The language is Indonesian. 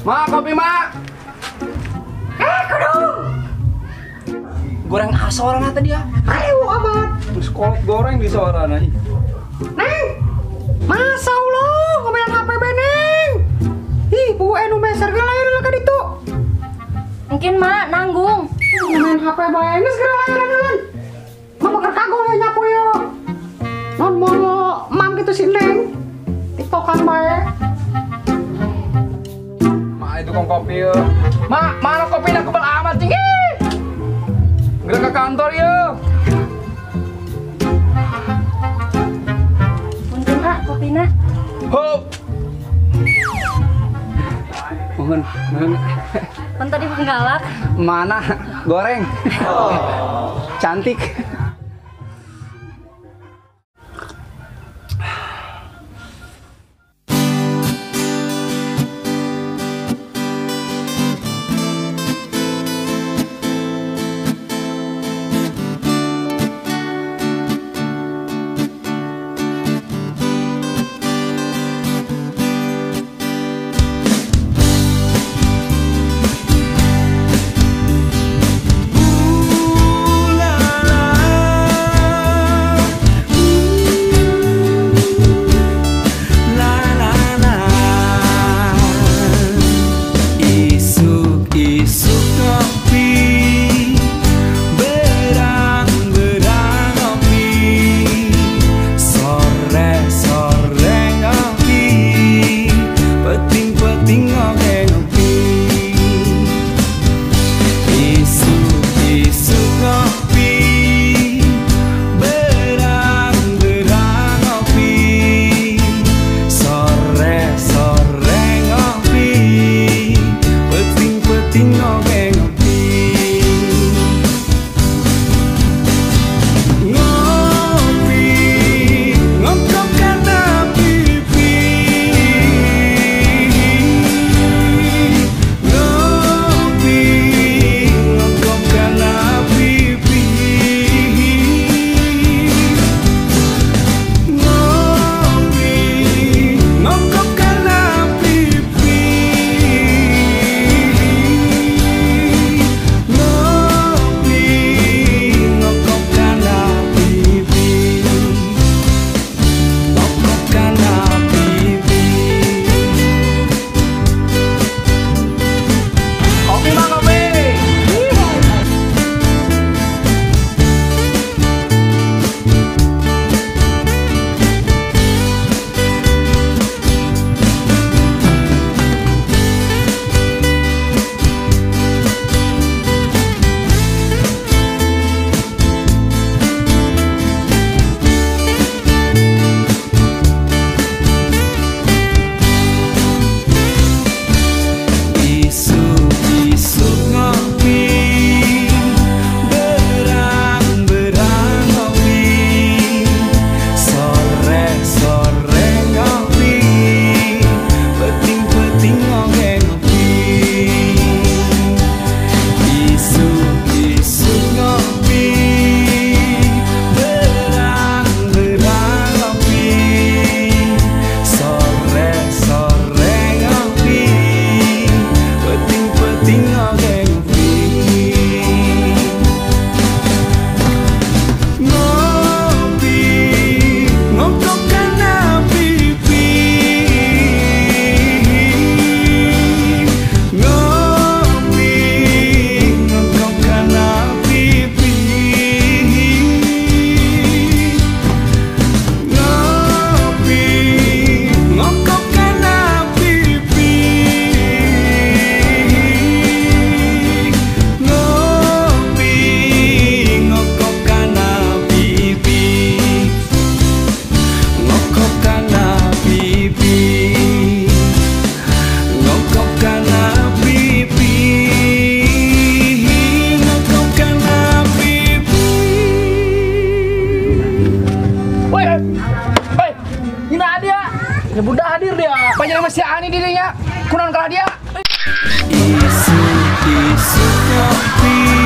Mak, kopi mak. Kedung. Goreng asa orang tadi ya. Ayo amat. Terus kolek goreng di suarana. Neng. Masa Allah ngomongin HP beneng. Ih, buah nu meser ge lain lah kaditu. Mungkin mak nanggung. Main HP bae geus segera layanan. Mama kagok ya nyapu yo. Non mau mam gitu si Neng. TikTokan bae. Mak itu kong kopi ya. Mak, mana kopi nak kebal amat tinggi. Gerak ke kantor ya. Mungkin kak kopinya. Hop. Mohon. Kan tadi penggalak. Mana goreng? Cantik. Ya bunda hadir dia. Banyak masih ani dirinya. Kunon kalah dia. Isu-isu kopi.